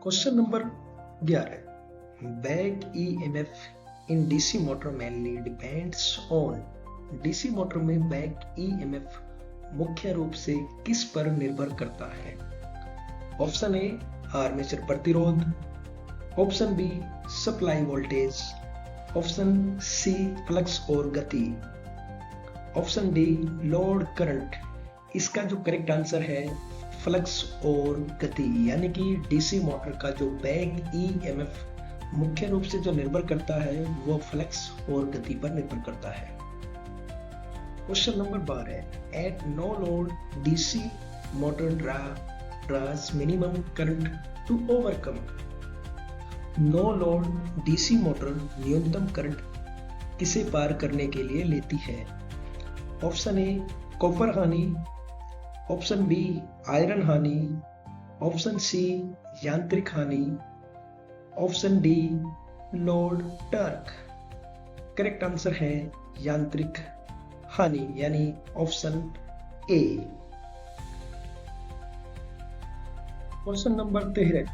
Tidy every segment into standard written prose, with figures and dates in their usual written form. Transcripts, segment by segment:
Question number 11, back EMF in DC motor mainly depends on. DC motor में back EMF मुख्य रूप से किस पर निर्भर करता है? ऑप्शन ए आर्मेचर प्रतिरोध, option B supply voltage, option C flux और गति, ऑप्शन डी लोड करंट। इसका जो करेक्ट आंसर है फ्लक्स और गति, यानी कि डीसी मोटर का जो बैक ईएमएफ मुख्य रूप से जो निर्भर करता है वो फ्लक्स और गति पर निर्भर करता है। Question number 12, at no load DC motor draws minimum current to overcome. No load DC motor न्यूनतम करंट किसे पार करने के लिए लेती है? ऑप्शन ए कॉपर हानि, ऑप्शन बी आयरन हानि, ऑप्शन सी यांत्रिक हानि, option D load torque. Correct answer है यांत्रिक हानि, यानी option A. Question number 13,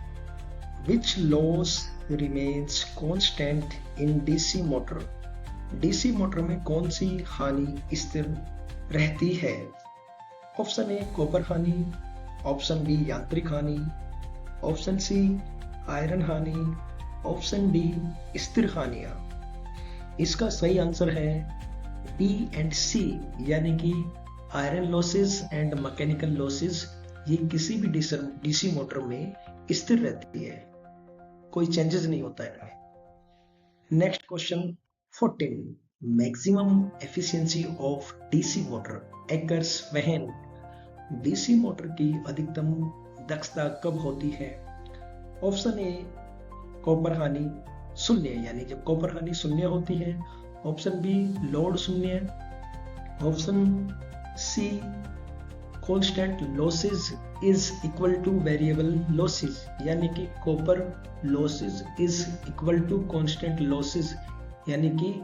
which loss remains constant in DC motor. DC motor में कौन सी हानि स्थिर रहती है? ऑप्शन ए कॉपर हानि, ऑप्शन बी यांत्रिक हानि, ऑप्शन सी आयरन हानि, ऑप्शन डी स्थिर हानियां। इसका सही आंसर है बी एंड सी, यानी कि iron losses and mechanical losses ये किसी भी डीसी मोटर में स्थिर रहती है, कोई चेंजेस नहीं होता है। Next question 14, maximum efficiency of DC motor acres when. DC motor की अधिकतम दक्षता कब होती है? ऑप्शन ए कॉपर हानि शून्य, यानी जब कॉपर हानि शून्य होती है, ऑप्शन बी लोड शून्य, option C constant losses is equal to variable losses, यानी कि copper losses is equal to constant losses, यानी कि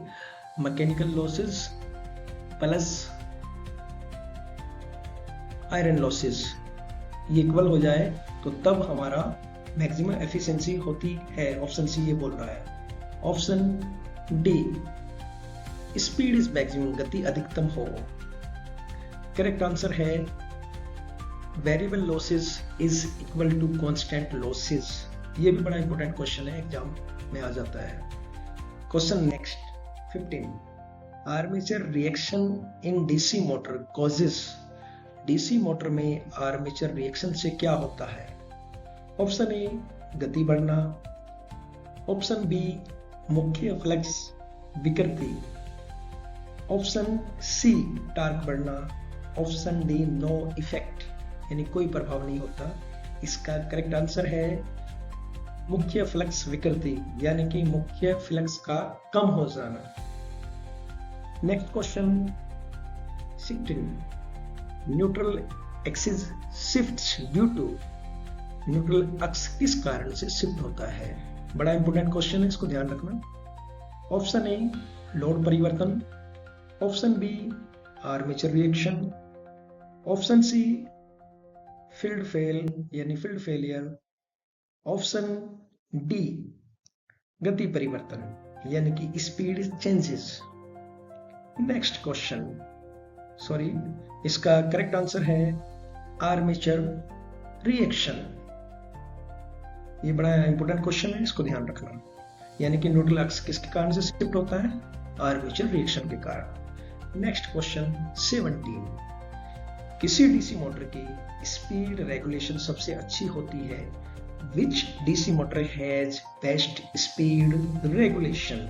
mechanical losses plus iron losses ये इक्वल हो जाए तो तब हमारा मैक्सिमम एफिशिएंसी होती है। ऑप्शन सी ये बोल रहा है। Option D speed is maximum, गति अधिकतम हो। करेक्ट आंसर है variable losses is equal to constant losses. ये भी बड़ा इंपॉर्टेंट क्वेश्चन है, एग्जाम में आ जाता है। Question next 15, armature reaction in DC motor causes. DC motor में आर्मेचर रिएक्शन से क्या होता है? ऑप्शन ए गति बढ़ना, ऑप्शन बी मुख्य फ्लक्स विकृति, ऑप्शन सी टार्क बढ़ना, ऑप्शन डी नो इफेक्ट, यानी कोई प्रभाव नहीं होता। इसका करेक्ट आंसर है मुख्य फ्लक्स विकृति, यानी कि मुख्य फ्लक्स का कम हो जाना। Next question 16, neutral axis shifts due to. न्यूट्रल अक्ष किस कारण से शिफ्ट होता है? बड़ा इंपॉर्टेंट क्वेश्चन है, इसको ध्यान रखना। ऑप्शन ए लोड परिवर्तन, option B armature reaction, option C field fail यानी फील्ड फेलियर, ऑप्शन डी गति परिवर्तन यानी कि speed changes. Next question, sorry, इसका करेक्ट आंसर है आर्मेचर रिएक्शन। ये बड़ा इंपॉर्टेंट क्वेश्चन है, इसको ध्यान रखना। यानी कि न्यूट्रल अक्ष किसके कारण से शिफ्ट होता है? आर्मेचर रिएक्शन के कारण। नेक्स्ट क्वेश्चन 17, किसी डीसी मोटर की स्पीड रेगुलेशन सबसे अच्छी होती है? Which DC motor has best speed regulation?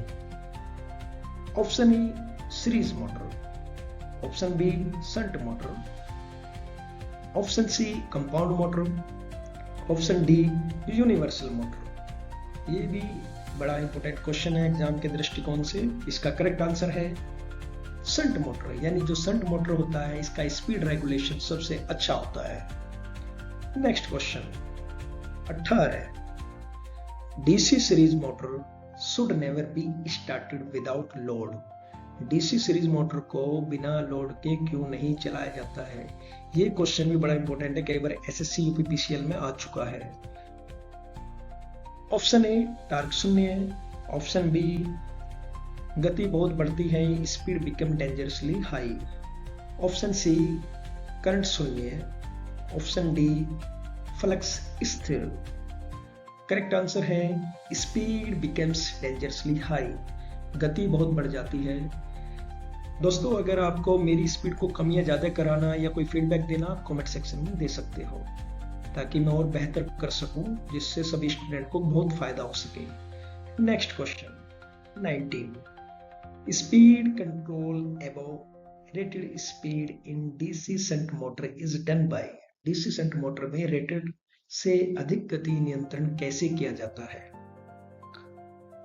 Option A series motor, option B shunt motor, option C compound motor, option D universal motor. ये भी बड़ा इंपॉर्टेंट क्वेश्चन है एग्जाम के दृष्टिकोण से। इसका करेक्ट आंसर है शंट मोटर, यानी जो शंट मोटर होता है इसका स्पीड रेगुलेशन सबसे अच्छा होता है। Next question 18, DC series motor should never be started without load. DC series motor को बिना लोड के क्यों नहीं चलाया जाता है? ये क्वेश्चन भी बड़ा इंपॉर्टेंट है, कई बार एसएससी यूपीपीसीएल में आ चुका है। ऑप्शन ए टार्क शून्य है, ऑप्शन बी गति बहुत बढ़ती है, speed become dangerously high, option C current शून्य है, ऑप्शन डी फ्लक्स स्थिर। करेक्ट आंसर है स्पीड बिकम्स डेंजरसली हाई, गति बहुत बढ़ जाती है। दोस्तों अगर आपको मेरी स्पीड को कम या ज़्यादा कराना या कोई फीडबैक देना, आप कमेंट सेक्शन में दे सकते हो ताकि मैं और बेहतर कर सकूं, जिससे सभी स्टूडेंट को बहुत फायदा हो सके। Next question 19, speed control above rated speed in DC shunt motor is done by. DC shunt motor में रेटेड से अधिक गति नियंत्रण कैसे किया जाता है?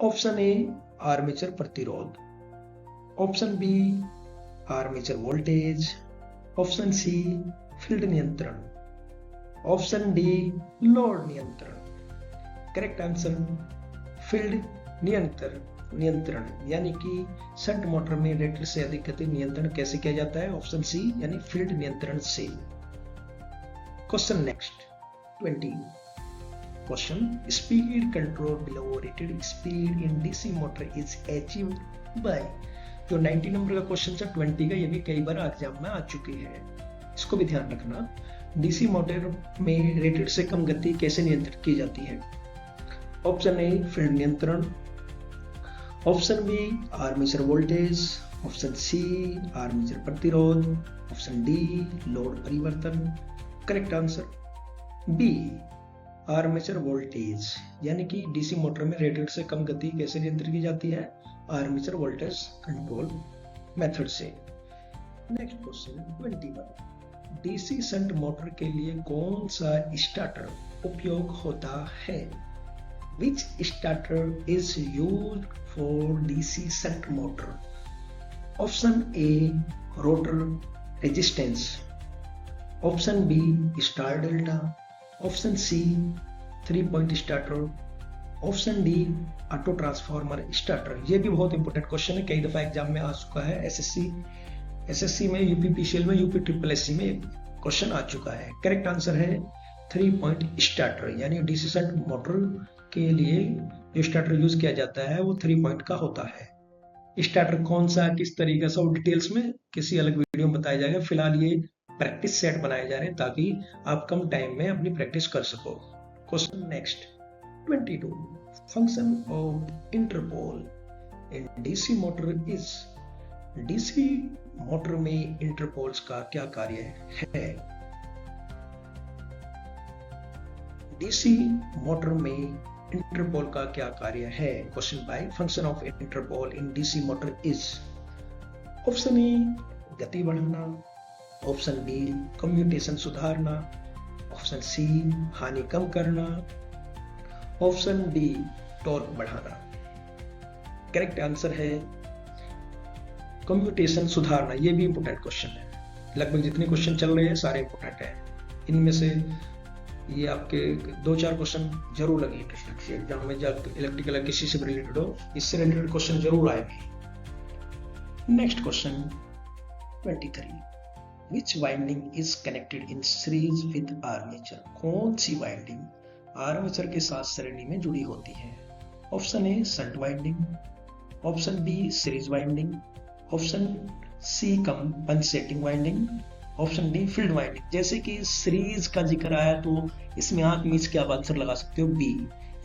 ऑप्शन ए आर्मेचर प्रतिरोध, option B armature voltage, option C field नियंत्रण, ऑप्शन डी लोड नियंत्रण। करेक्ट आंसर फील्ड नियंत्रण यानी कि शंट मोटर में रेटेड से अधिक गति नियंत्रण कैसे किया जाता है? ऑप्शन सी यानी फील्ड नियंत्रण से। Question next 20, question speed control below rated speed in DC motor is achieved by. जो 90 नंबर का क्वेश्चन था 20 का, ये भी कई बार एग्जाम में आ चुकी है, इसको भी ध्यान रखना। डीसी मोटर में रेटेड से कम गति कैसे नियंत्रित की जाती है? ऑप्शन ए फील्ड नियंत्रण, option B armature voltage, option C armature प्रतिरोध, ऑप्शन डी लोड परिवर्तन। Correct answer B armature voltage, यानी कि डीसी मोटर में रेटेड से कम गति कैसे नियंत्रित की जाती है? आर्मेचर वोल्टेज कंट्रोल मेथड से। Next question 21, DC shunt motor के लिए कौन सा स्टार्टर उपयोग होता है? Which starter is used for DC shunt motor? Option A rotor resistance, option B star delta, option C 3-point starter, option D auto transformer starter. ये भी बहुत इंपॉर्टेंट क्वेश्चन है, कई दफा एग्जाम में आ चुका है। एसएससी में, यूपीपीसीएल में, यूपी ट्रिपल एससी में क्वेश्चन आ चुका है। करेक्ट आंसर है 3-point स्टार्टर, यानी डीसी शंट मोटर के लिए जो स्टार्टर यूज किया जाता है वो 3 पॉइंट का होता है। स्टार्टर कौन सा, किस तरीके से, वो डिटेल्स में किसी अलग वीडियो में बताया जाएगा। फिलहाल ये प्रैक्टिस सेट बनाए जा रहे हैं ताकि आप कम टाइम में अपनी प्रैक्टिस कर सको। Question next 22, function of Interpol in DC motor is. DC motor में इंटरपोल्स का क्या कार्य है? डीसी मोटर में इंटरपोल का क्या कार्य है? Question by function of Interpol in DC motor is. Option A गति बढ़ाना, ऑप्शन बी कम्यूटेशन सुधारना, ऑप्शन सी हानि कम करना, ऑप्शन डी टॉर्क बढ़ाना। करेक्ट आंसर है कम्यूटेशन सुधारना। ये भी इंपोर्टेंट क्वेश्चन है, लगभग जितने क्वेश्चन चल रहे हैं सारे इंपोर्टेंट हैं। इनमें से ये आपके 2-4 क्वेश्चन जरूर लगे इंटरेस्टिंग एग्जाम में, जब इलेक्ट्रिकल किसी से रिलेटेड हो, इससे रिलेटेड क्वेश्चन जरूर आएंगे। Next question 23, which winding is connected in series with armature. कौन सी वाइंडिंग आर्मेचर के साथ श्रेणी में जुड़ी होती है? Option A shunt winding, option B series winding, option C compensating winding, option D field winding. जैसे कि सीरीज का जिक्र आया तो इसमें आंख मीच के आप आंसर लगा सकते हो बी,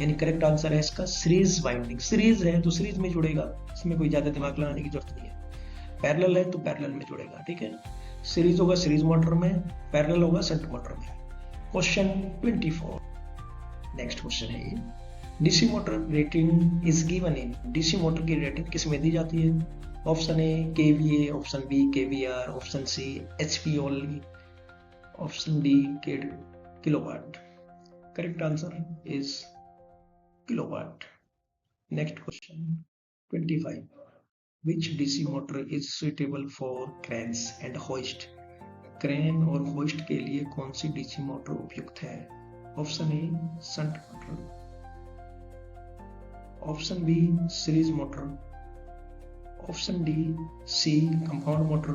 यानी करेक्ट आंसर है इसका सीरीज वाइंडिंग। सीरीज है तो सीरीज में जुड़ेगा, इसमें कोई ज्यादा दिमाग लगाने की जरूरत नहीं है। पैरेलल है तो पैरेलल में जुड़ेगा, ठीक है। सीरीज होगा सीरीज मोटर में, पैरेलल होगा शंट मोटर में। क्वेश्चन 24, नेक्स्ट क्वेश्चन है DC motor rating is given in. DC motor की रेटिंग किस में दी जाती है? Option A KVA, option B KVAR, option C HP only, option D kilowatt. Correct answer is kilowatt. Next question 25, which DC motor is suitable for cranes and hoist. Crane और hoist के लिए कौन सी डीसी मोटर उपयुक्त है? Option A shunt motor, option B series motor, option D C compound motor,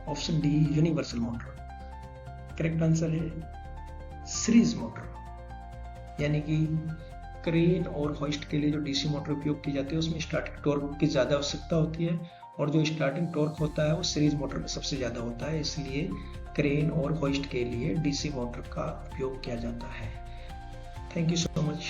option D universal motor. Correct answer है series motor, यानी कि क्रेन और होइस्ट के लिए जो डीसी मोटर उपयोग की जाती है उसमें स्टार्टिंग टॉर्क की ज़्यादा आवश्यकता होती है, और जो स्टार्टिंग टॉर्क होता है वो सीरीज मोटर में सबसे ज़्यादा होता है, इसलिए क्रेन और होइस्ट के लिए डीसी मोटर का उपयोग किया जाता है। Thank you so much.